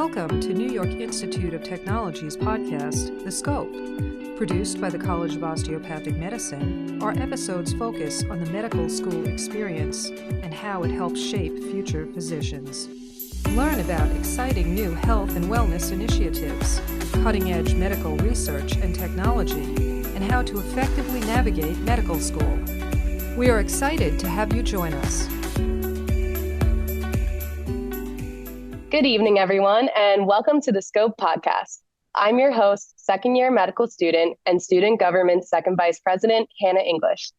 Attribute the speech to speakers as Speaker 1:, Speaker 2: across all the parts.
Speaker 1: Welcome to New York Institute of Technology's podcast, The Scope. Produced by the College of Osteopathic Medicine, our episodes focus on the medical school experience and how it helps shape future physicians. Learn about exciting new health and wellness initiatives, cutting-edge medical research and technology, and how to effectively navigate medical school. We are excited to have you join us.
Speaker 2: Good evening, everyone, and welcome to the Scope podcast. I'm your host, second-year medical student and student government second vice president, Hannah English.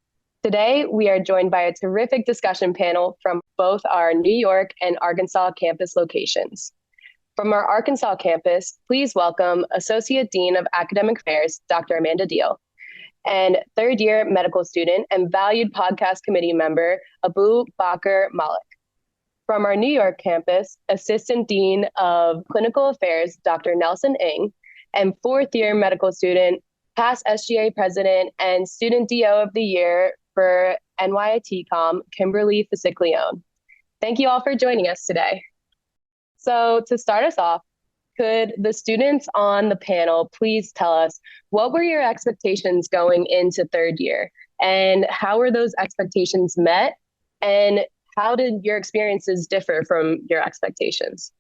Speaker 2: Today, we are joined by a terrific discussion panel from both our New York and Arkansas campus locations. From our Arkansas campus, please welcome Associate Dean of Academic Affairs, Dr. Amanda Deal, and third-year medical student and valued podcast committee member, Abu Bakr Malik. From our New York campus, Assistant Dean of Clinical Affairs, Dr. Nelson Ng, and fourth-year medical student, past SGA president and Student DO of the Year for NYITCOM, Kimberly Fisiglione. Thank you all for joining us today. So to start us off, could the students on the panel please tell us what were your expectations going into third year, and how were those expectations met, and how did your experiences differ from your expectations?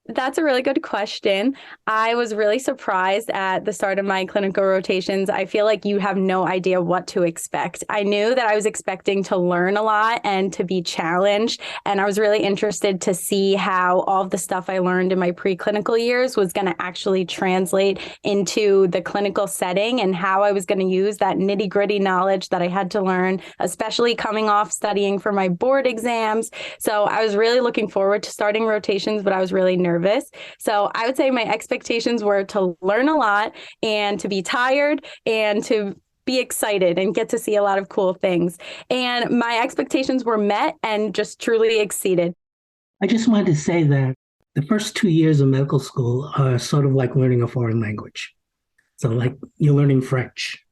Speaker 3: That's a really good question. I was really surprised at the start of my clinical rotations. I feel like you have no idea what to expect. I knew that I was expecting to learn a lot and to be challenged. And I was really interested to see how all of the stuff I learned in my preclinical years was going to actually translate into the clinical setting and how I was going to use that nitty-gritty knowledge that I had to learn, especially coming off studying for my board exams. So I was really looking forward to starting rotations, but I was really nervous. So I would say my expectations were to learn a lot and to be tired and to be excited and get to see a lot of cool things. And my expectations were met and just truly exceeded.
Speaker 4: I just wanted to say that the first 2 years of medical school are sort of like learning a foreign language. So like you're learning French.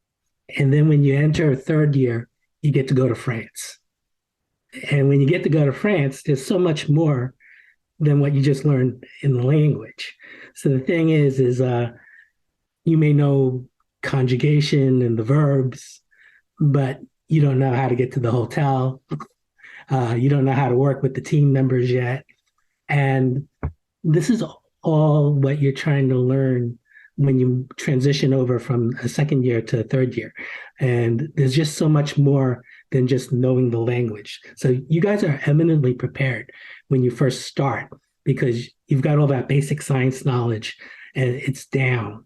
Speaker 4: And then when you enter third year, you get to go to France. And when you get to go to France, there's so much more than what you just learned in the language. So the thing is you may know conjugation and the verbs, but you don't know how to get to the hotel. You don't know how to work with the team members yet. And this is all what you're trying to learn when you transition over from a second year to a third year. And there's just so much more than just knowing the language. So you guys are eminently prepared when you first start because you've got all that basic science knowledge and it's down.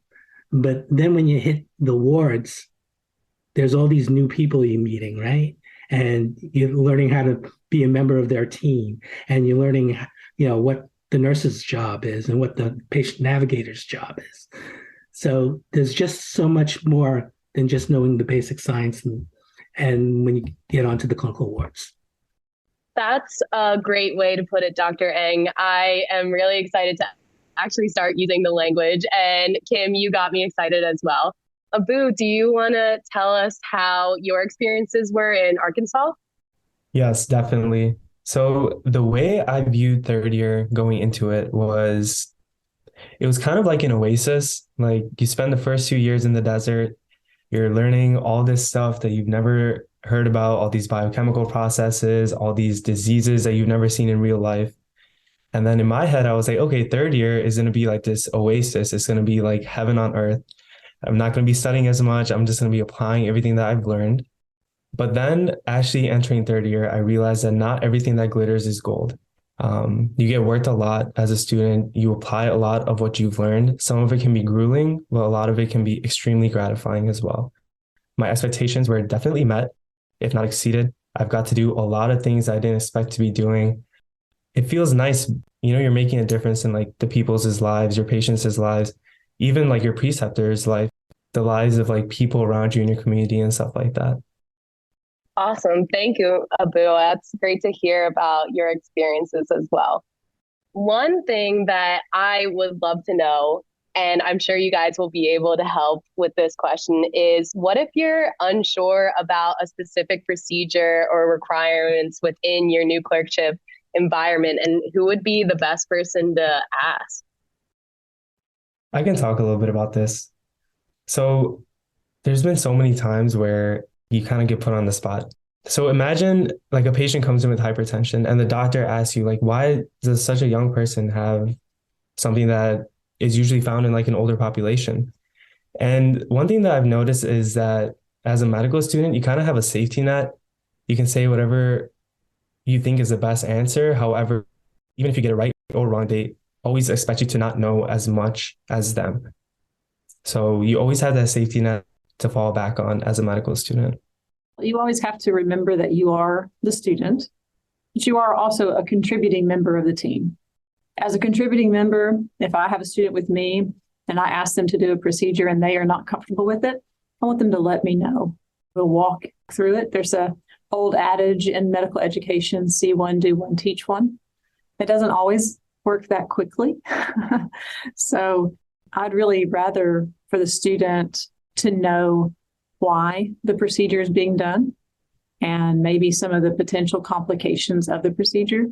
Speaker 4: But then when you hit the wards, there's all these new people you're meeting, right? And you're learning how to be a member of their team, and you're learning, what the nurse's job is and what the patient navigator's job is. So there's just so much more than just knowing the basic science and when you get onto the clinical wards.
Speaker 2: That's a great way to put it, Dr. Ng. I am really excited to actually start using the language. And Kim, you got me excited as well. Abu, do you want to tell us how your experiences were in Arkansas?
Speaker 5: Yes, definitely. So the way I viewed third year going into it was kind of like an oasis. Like you spend the first 2 years in the desert, you're learning all this stuff that you've never heard about, all these biochemical processes, all these diseases that you've never seen in real life. And then in my head, I was like, okay, third year is going to be like this oasis. It's going to be like heaven on earth. I'm not going to be studying as much. I'm just going to be applying everything that I've learned. But then actually entering third year, I realized that not everything that glitters is gold. You get worked a lot as a student. You apply a lot of what you've learned. Some of it can be grueling, but a lot of it can be extremely gratifying as well. My expectations were definitely met, if not exceeded. I've got to do a lot of things I didn't expect to be doing. It feels nice, you're making a difference in like the people's lives, your patients' lives, even like your preceptors' life, the lives of like people around you in your community and stuff like that.
Speaker 2: Awesome. Thank you, Abu. That's great to hear about your experiences as well. One thing that I would love to know, and I'm sure you guys will be able to help with this question, is what if you're unsure about a specific procedure or requirements within your new clerkship environment, and who would be the best person to ask?
Speaker 5: I can talk a little bit about this. So there's been so many times where you kind of get put on the spot. So imagine like a patient comes in with hypertension and the doctor asks you like, why does such a young person have something that is usually found in like an older population? And one thing that I've noticed is that as a medical student, you kind of have a safety net. You can say whatever you think is the best answer. However, even if you get it right or wrong, they always expect you to not know as much as them. So you always have that safety net to fall back on as a medical student.
Speaker 6: You always have to remember that you are the student, but you are also a contributing member of the team. As a contributing member, if I have a student with me and I ask them to do a procedure and they are not comfortable with it, I want them to let me know. We'll walk through it. There's a old adage in medical education, see one, do one, teach one. It doesn't always work that quickly. So I'd really rather for the student to know why the procedure is being done and maybe some of the potential complications of the procedure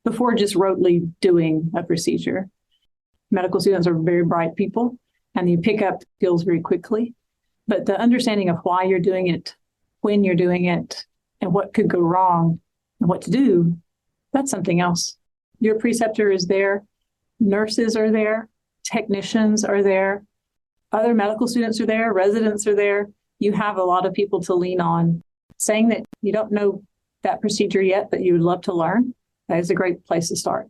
Speaker 6: before just rotely doing a procedure. Medical students are very bright people and you pick up skills very quickly, but the understanding of why you're doing it, when you're doing it, and what could go wrong and what to do, that's something else. Your preceptor is there, nurses are there, technicians are there, other medical students are there, residents are there. You have a lot of people to lean on. Saying that you don't know that procedure yet, but you would love to learn, that is a great place to start.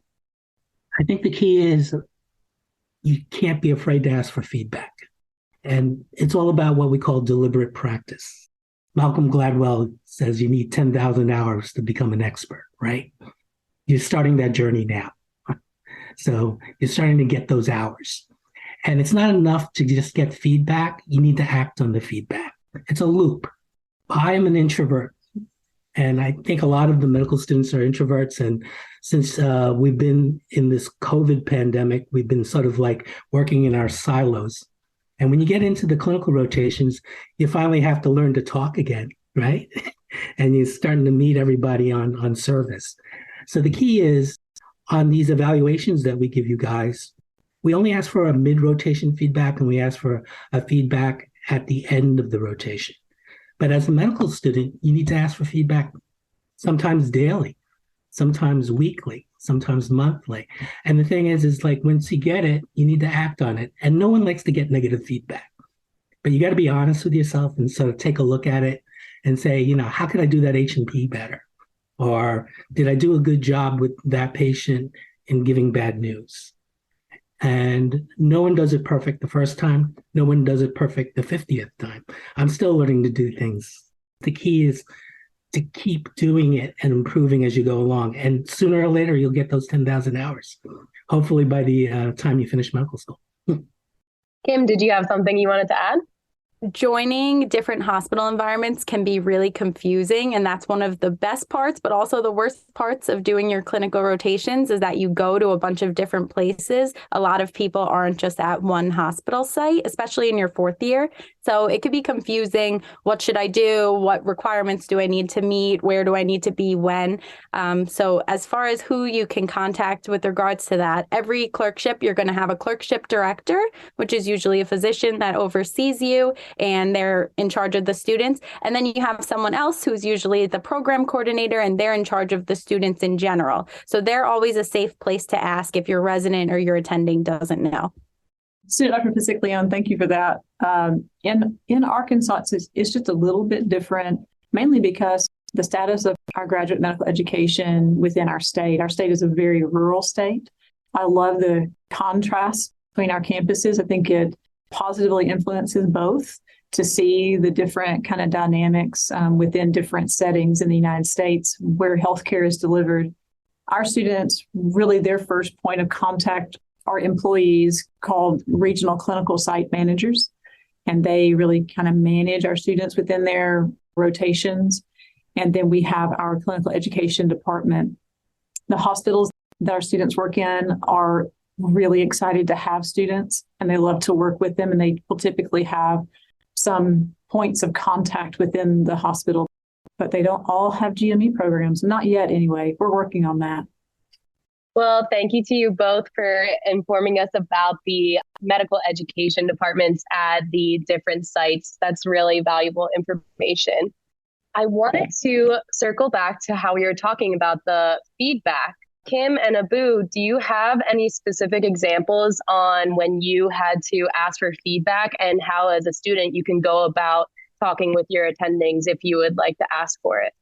Speaker 4: I think the key is you can't be afraid to ask for feedback. And it's all about what we call deliberate practice. Malcolm Gladwell says you need 10,000 hours to become an expert, right? You're starting that journey now. So you're starting to get those hours. And it's not enough to just get feedback. You need to act on the feedback. It's a loop. I am an introvert. And I think a lot of the medical students are introverts. And since we've been in this COVID pandemic, we've been sort of like working in our silos. And when you get into the clinical rotations, you finally have to learn to talk again, right? And you're starting to meet everybody on service. So the key is on these evaluations that we give you guys, we only ask for a mid-rotation feedback and we ask for a feedback at the end of the rotation. But as a medical student, you need to ask for feedback sometimes daily, sometimes weekly, sometimes monthly. And the thing is like once you get it, you need to act on it. And no one likes to get negative feedback. But you got to be honest with yourself and sort of take a look at it and say, how could I do that H&P better? Or did I do a good job with that patient in giving bad news? And no one does it perfect the first time. No one does it perfect the 50th time. I'm still learning to do things. The key is to keep doing it and improving as you go along. And sooner or later, you'll get those 10,000 hours, hopefully by the time you finish medical school.
Speaker 2: Kim, did you have something you wanted to add?
Speaker 3: Joining different hospital environments can be really confusing, and that's one of the best parts, but also the worst parts of doing your clinical rotations is that you go to a bunch of different places. A lot of people aren't just at one hospital site, especially in your fourth year. So it could be confusing. What should I do? What requirements do I need to meet? Where do I need to be when? So as far as who you can contact with regards to that, every clerkship, you're going to have a clerkship director, which is usually a physician that oversees you, and they're in charge of the students. And then you have someone else who's usually the program coordinator, and they're in charge of the students in general. So they're always a safe place to ask if your resident or your attending doesn't know.
Speaker 6: Student Dr. Paciglione, thank you for that. In Arkansas, it's just a little bit different, mainly because the status of our graduate medical education within our state is a very rural state. I love the contrast between our campuses. I think it positively influences both to see the different kind of dynamics within different settings in the United States where healthcare is delivered. Our students, really their first point of contact are employees called regional clinical site managers, and they really kind of manage our students within their rotations. And then we have our clinical education department. The hospitals that our students work in are really excited to have students, and they love to work with them, and they will typically have some points of contact within the hospital. but they don't all have GME programs. Not yet, anyway. We're working on that.
Speaker 2: Well, thank you to you both for informing us about the medical education departments at the different sites. That's really valuable information. I wanted to circle back to how we were talking about the feedback. Kim and Abu, do you have any specific examples on when you had to ask for feedback and how, as a student, you can go about talking with your attendings if you would like to ask for it?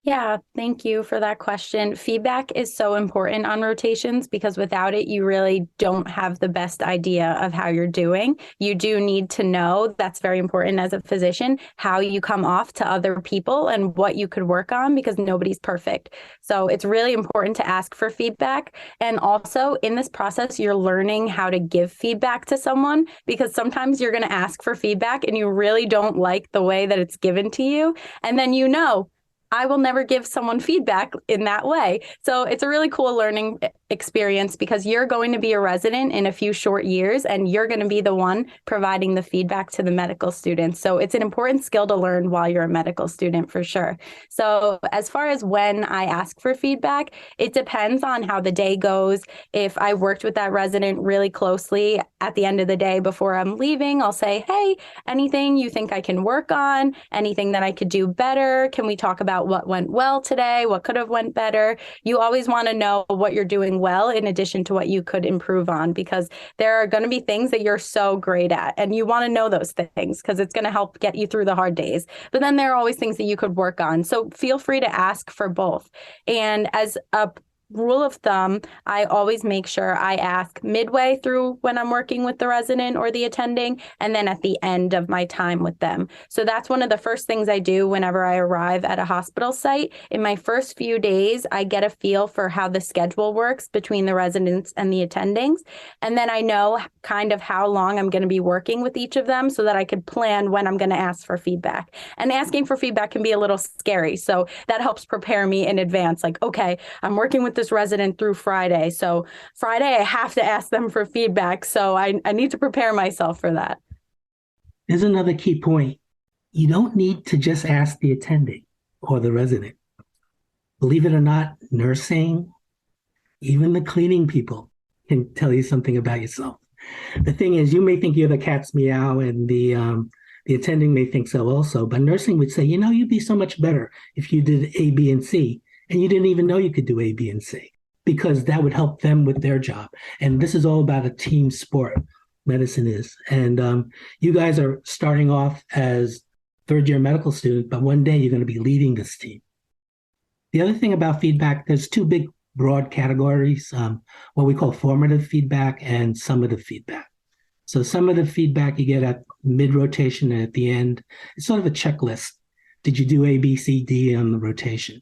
Speaker 3: Yeah, thank you for that question. Feedback is so important on rotations because without it, you really don't have the best idea of how you're doing. You do need to know, that's very important as a physician, how you come off to other people and what you could work on because nobody's perfect. So it's really important to ask for feedback. And also in this process, you're learning how to give feedback to someone because sometimes you're going to ask for feedback and you really don't like the way that it's given to you. And then I will never give someone feedback in that way. So it's a really cool learning experience because you're going to be a resident in a few short years and you're going to be the one providing the feedback to the medical students. So it's an important skill to learn while you're a medical student for sure. So as far as when I ask for feedback, it depends on how the day goes. If I worked with that resident really closely at the end of the day before I'm leaving, I'll say, hey, anything you think I can work on, anything that I could do better? Can we talk about what went well today? What could have went better? You always want to know what you're doing well in addition to what you could improve on, because there are going to be things that you're so great at and you want to know those things because it's going to help get you through the hard days. But then there are always things that you could work on. So feel free to ask for both. And as a rule of thumb, I always make sure I ask midway through when I'm working with the resident or the attending, and then at the end of my time with them. So that's one of the first things I do whenever I arrive at a hospital site. In my first few days, I get a feel for how the schedule works between the residents and the attendings. And then I know kind of how long I'm going to be working with each of them so that I could plan when I'm going to ask for feedback. And asking for feedback can be a little scary. So that helps prepare me in advance. Like, okay, I'm working with this resident through Friday. So Friday, I have to ask them for feedback. So I need to prepare myself for that.
Speaker 4: There's another key point. You don't need to just ask the attending or the resident. Believe it or not, nursing, even the cleaning people can tell you something about yourself. The thing is, you may think you're the cat's meow and the attending may think so also, but nursing would say, you'd be so much better if you did A, B, and C. And you didn't even know you could do A, B, and C because that would help them with their job. And this is all about a team sport, medicine is. And you guys are starting off as third-year medical students, but one day you're going to be leading this team. The other thing about feedback, there's two big broad categories, what we call formative feedback and summative feedback. So summative feedback you get at mid-rotation and at the end. It's sort of a checklist. Did you do A, B, C, D on the rotation?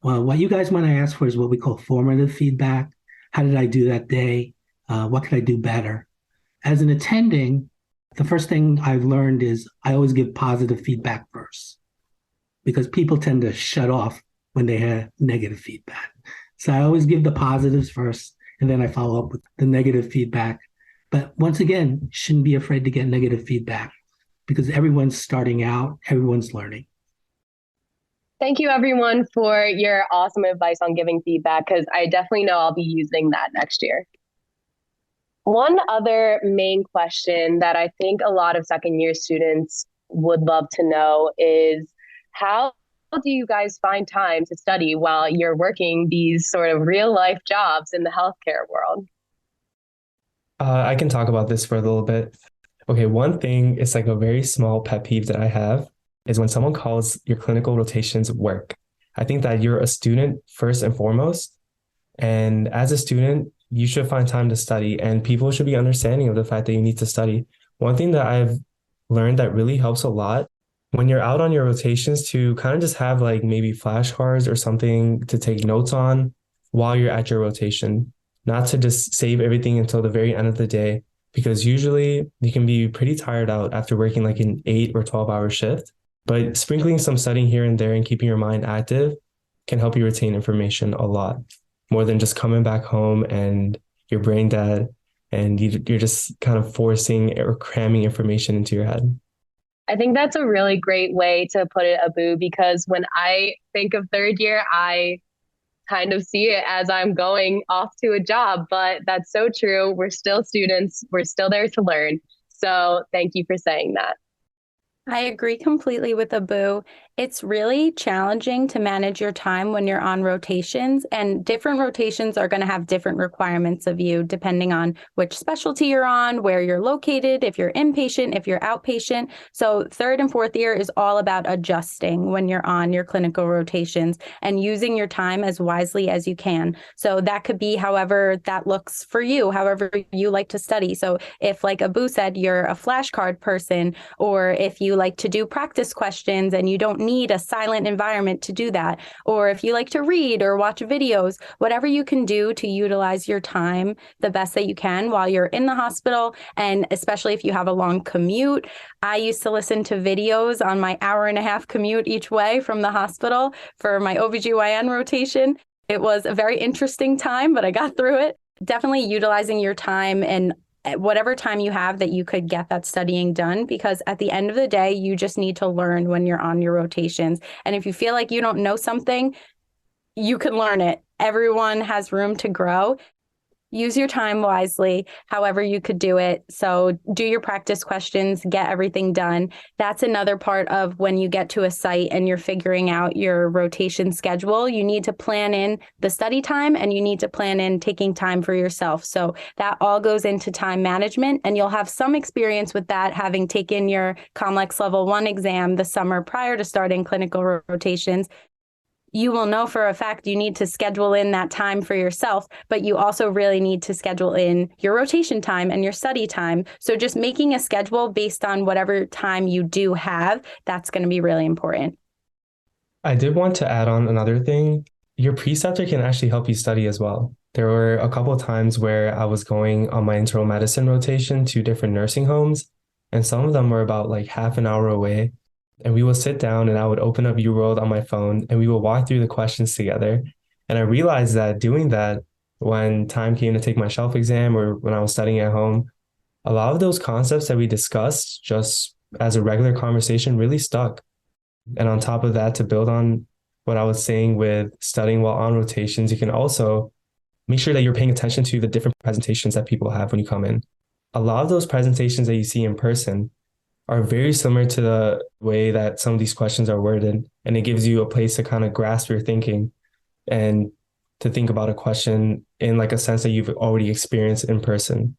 Speaker 4: Well, what you guys want to ask for is what we call formative feedback. How did I do that day? What could I do better? As an attending, the first thing I've learned is I always give positive feedback first because people tend to shut off when they have negative feedback. So I always give the positives first, and then I follow up with the negative feedback. But once again, shouldn't be afraid to get negative feedback because everyone's starting out, everyone's learning.
Speaker 2: Thank you, everyone, for your awesome advice on giving feedback, because I definitely know I'll be using that next year. One other main question that I think a lot of second-year students would love to know is how do you guys find time to study while you're working these sort of real-life jobs in the healthcare world?
Speaker 5: I can talk about this for a little bit. Okay, one thing is like a very small pet peeve that I have is when someone calls your clinical rotations work. I think that you're a student first and foremost. And as a student, you should find time to study and people should be understanding of the fact that you need to study. One thing that I've learned that really helps a lot when you're out on your rotations to kind of just have like maybe flashcards or something to take notes on while you're at your rotation, not to just save everything until the very end of the day, because usually you can be pretty tired out after working like an 8 or 12-hour shift. But sprinkling some studying here and there and keeping your mind active can help you retain information a lot more than just coming back home and you're brain dead and you're just kind of forcing or cramming information into your head.
Speaker 2: I think that's a really great way to put it, Abu, because when I think of third year, I kind of see it as I'm going off to a job, but that's so true. We're still students. We're still there to learn. So thank you for saying that.
Speaker 3: I agree completely with Abu. It's really challenging to manage your time when you're on rotations, and different rotations are going to have different requirements of you depending on which specialty you're on, where you're located, if you're inpatient, if you're outpatient. So third and fourth year is all about adjusting when you're on your clinical rotations and using your time as wisely as you can. So that could be however that looks for you, however you like to study. So if, like Abu said, you're a flashcard person, or if you like to do practice questions and you don't need a silent environment to do that, or if you like to read or watch videos, whatever you can do to utilize your time the best that you can while you're in the hospital, and especially if you have a long commute. I used to listen to videos on my hour-and-a-half commute each way from the hospital for my OBGYN rotation. It was a very interesting time, but I got through it. Definitely utilizing your time and whatever time you have that you could get that studying done, because at the end of the day, you just need to learn when you're on your rotations. And if you feel like you don't know something, you can learn it. Everyone has room to grow. Use your time wisely, however you could do it. So do your practice questions, get everything done. That's another part of when you get to a site and you're figuring out your rotation schedule. You need to plan in the study time and you need to plan in taking time for yourself. So that all goes into time management, and you'll have some experience with that, having taken your COMLEX Level 1 exam the summer prior to starting clinical rotations. You will know for a fact you need to schedule in that time for yourself, but you also really need to schedule in your rotation time and your study time. So just making a schedule based on whatever time you do have, that's going to be really important.
Speaker 5: I did want to add on another thing. Your preceptor can actually help you study as well. There were a couple of times where I was going on my internal medicine rotation to different nursing homes, and some of them were about like half an hour away. And we would sit down and I would open up UWorld on my phone and we would walk through the questions together. And I realized that doing that when time came to take my shelf exam or when I was studying at home, a lot of those concepts that we discussed just as a regular conversation really stuck. And on top of that, to build on what I was saying with studying while on rotations, you can also make sure that you're paying attention to the different presentations that people have when you come in. A lot of those presentations that you see in person are very similar to the way that some of these questions are worded. And it gives you a place to kind of grasp your thinking and to think about a question in like a sense that you've already experienced in person.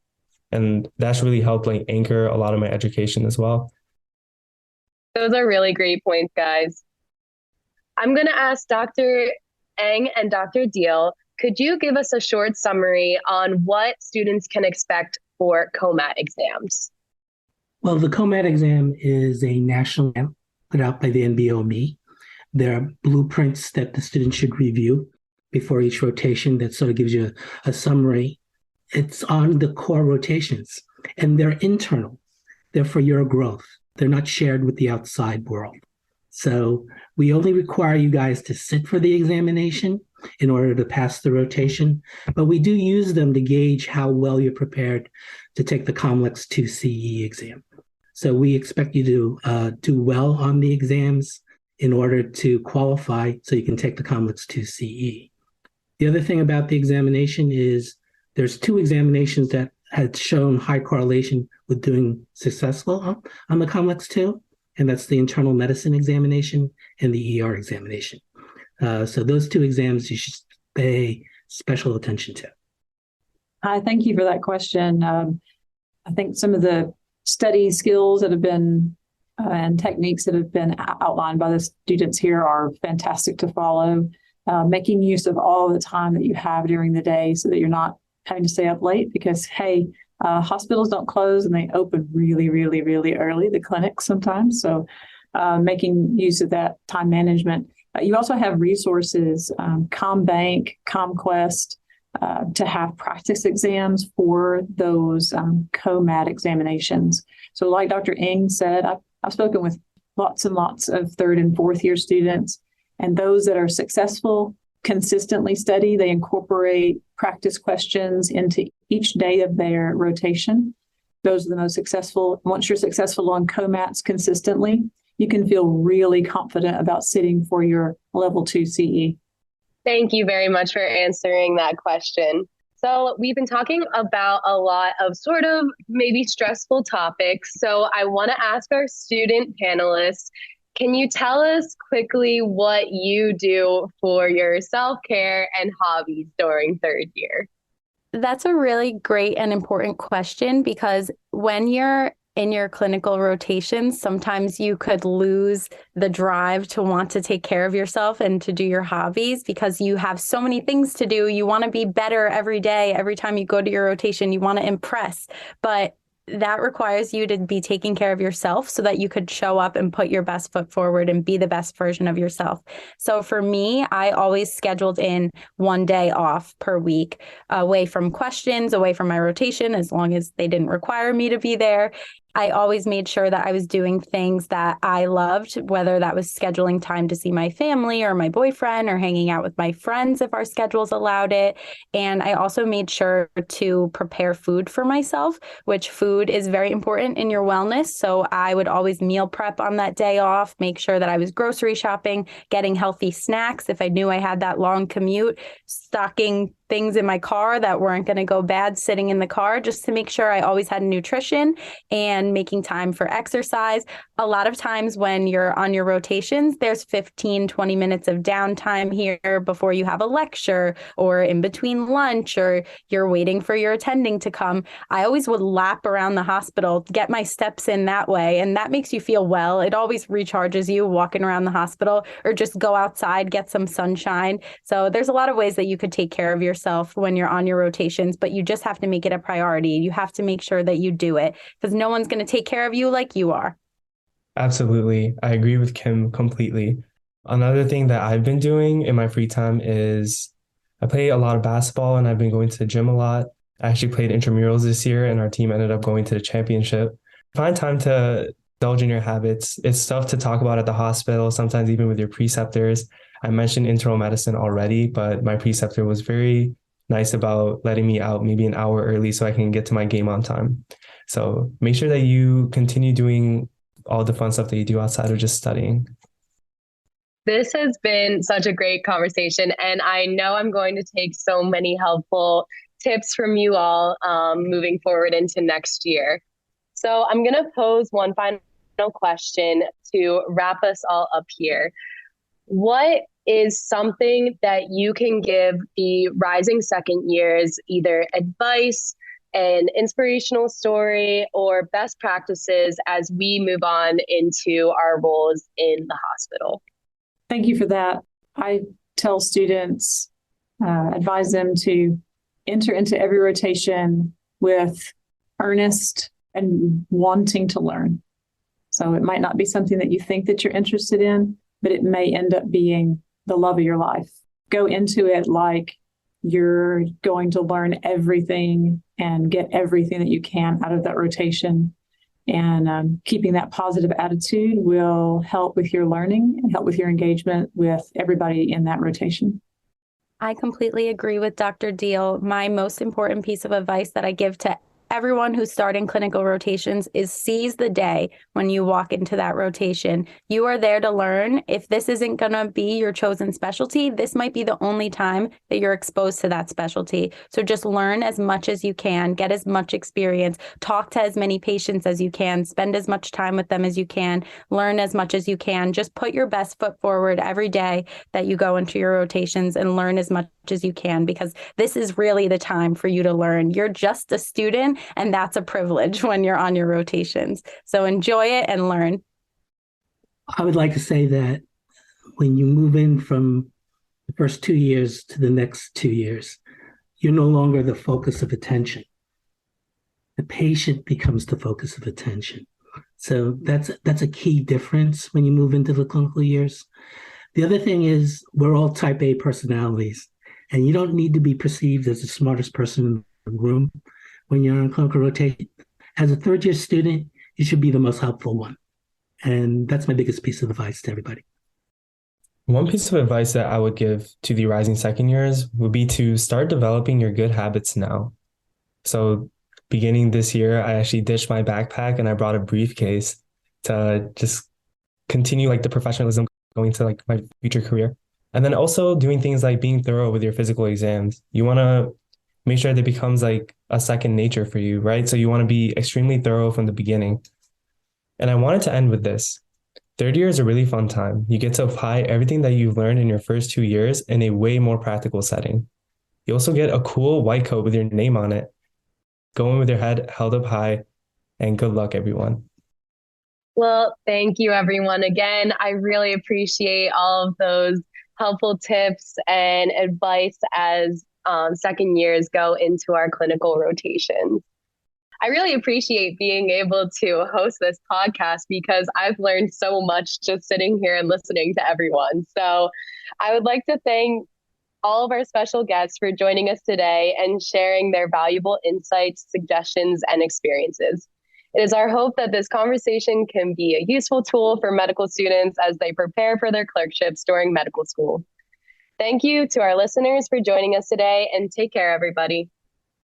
Speaker 5: And that's really helped like anchor a lot of my education as well.
Speaker 2: Those are really great points, guys. I'm going to ask Dr. Eng and Dr. Deal, could you give us a short summary on what students can expect for COMAT exams?
Speaker 4: Well, the COMAT exam is a national exam put out by the NBOME. There are blueprints that the student should review before each rotation that sort of gives you a summary. It's on the core rotations, and they're internal. They're for your growth. They're not shared with the outside world. So we only require you guys to sit for the examination in order to pass the rotation, but we do use them to gauge how well you're prepared to take the COMLEX 2 CE exam. So we expect you to do well on the exams in order to qualify so you can take the COMLEX 2 CE. The other thing about the examination is there's 2 examinations that had shown high correlation with doing successful on the COMLEX 2, and that's the internal medicine examination and the ER examination. So those 2 exams you should pay special attention to.
Speaker 6: I thank you for that question. I think some of the study skills that have been and techniques that have been outlined by the students here are fantastic to follow. Making use of all the time that you have during the day so that you're not having to stay up late because, hey, hospitals don't close and they open really, really, really early, the clinics sometimes. So making use of that time management. You also have resources, ComBank, ComQuest, to have practice exams for those COMAT examinations. So like Dr. Eng said, I've spoken with lots and lots of third and fourth year students, and those that are successful consistently study. They incorporate practice questions into each day of their rotation. Those are the most successful. Once you're successful on COMATs consistently, you can feel really confident about sitting for your level 2 CE.
Speaker 2: Thank you very much for answering that question. So we've been talking about a lot of sort of maybe stressful topics. So I want to ask our student panelists, can you tell us quickly what you do for your self-care and hobbies during third year?
Speaker 3: That's a really great and important question, because when you're in your clinical rotations, sometimes you could lose the drive to want to take care of yourself and to do your hobbies because you have so many things to do. You want to be better every day. Every time you go to your rotation, you want to impress. But that requires you to be taking care of yourself so that you could show up and put your best foot forward and be the best version of yourself. So for me, I always scheduled in one day off per week, away from questions, away from my rotation, as long as they didn't require me to be there. I always made sure that I was doing things that I loved, whether that was scheduling time to see my family or my boyfriend or hanging out with my friends if our schedules allowed it. And I also made sure to prepare food for myself, which food is very important in your wellness. So I would always meal prep on that day off, make sure that I was grocery shopping, getting healthy snacks if I knew I had that long commute, stocking things in my car that weren't going to go bad sitting in the car, just to make sure I always had nutrition, and making time for exercise. A lot of times when you're on your rotations, there's 15, 20 minutes of downtime here before you have a lecture or in between lunch or you're waiting for your attending to come. I always would lap around the hospital, get my steps in that way, and that makes you feel well. It always recharges you walking around the hospital, or just go outside, get some sunshine. So there's a lot of ways that you could take care of yourself when you're on your rotations, but you just have to make it a priority. You have to make sure that you do it, because no one's going to take care of you like you are.
Speaker 5: Absolutely. I agree with Kim completely. Another thing that I've been doing in my free time is I play a lot of basketball, and I've been going to the gym a lot. I actually played intramurals this year, and our team ended up going to the championship. Find time to indulge in your habits. It's stuff to talk about at the hospital, sometimes even with your preceptors. I mentioned internal medicine already, but my preceptor was very nice about letting me out maybe an hour early so I can get to my game on time. So make sure that you continue doing all the fun stuff that you do outside of just studying.
Speaker 2: This has been such a great conversation, and I know I'm going to take so many helpful tips from you all moving forward into next year. So I'm going to pose one final question to wrap us all up here. What is something that you can give the rising second years, either advice, an inspirational story, or best practices as we move on into our roles in the hospital?
Speaker 6: Thank you for that. I tell students, advise them to enter into every rotation with earnest and wanting to learn. So it might not be something that you think that you're interested in, but it may end up being the love of your life. Go into it like you're going to learn everything and get everything that you can out of that rotation. And keeping that positive attitude will help with your learning and help with your engagement with everybody in that rotation.
Speaker 3: I completely agree with Dr. Deal. My most important piece of advice that I give to everyone who's starting clinical rotations is seize the day when you walk into that rotation. You are there to learn. If this isn't going to be your chosen specialty, this might be the only time that you're exposed to that specialty. So just learn as much as you can, get as much experience, talk to as many patients as you can, spend as much time with them as you can, learn as much as you can. Just put your best foot forward every day that you go into your rotations and learn as much as you can, because this is really the time for you to learn. You're just a student, and that's a privilege when you're on your rotations. So enjoy it and learn.
Speaker 4: I would like to say that when you move in from the first 2 years to the next 2 years, you're no longer the focus of attention. The patient becomes the focus of attention. So that's a key difference when you move into the clinical years. The other thing is we're all type A personalities, and you don't need to be perceived as the smartest person in the room when you're on clinical rotation. As a third-year student, you should be the most helpful one. And that's my biggest piece of advice to everybody.
Speaker 5: One piece of advice that I would give to the rising second years would be to start developing your good habits now. So beginning this year, I actually ditched my backpack and I brought a briefcase to just continue like the professionalism going to like my future career. And then also doing things like being thorough with your physical exams. You want to make sure that becomes like a second nature for you, right? So you want to be extremely thorough from the beginning. And I wanted to end with this. Third year is a really fun time. You get to apply everything that you've learned in your first 2 years in a way more practical setting. You also get a cool white coat with your name on it. Go in with your head held up high, and good luck, everyone.
Speaker 2: Well, thank you, everyone. Again, I really appreciate all of those helpful tips and advice as second years go into our clinical rotations. I really appreciate being able to host this podcast because I've learned so much just sitting here and listening to everyone. So I would like to thank all of our special guests for joining us today and sharing their valuable insights, suggestions, and experiences. It is our hope that this conversation can be a useful tool for medical students as they prepare for their clerkships during medical school. Thank you to our listeners for joining us today, and take care, everybody.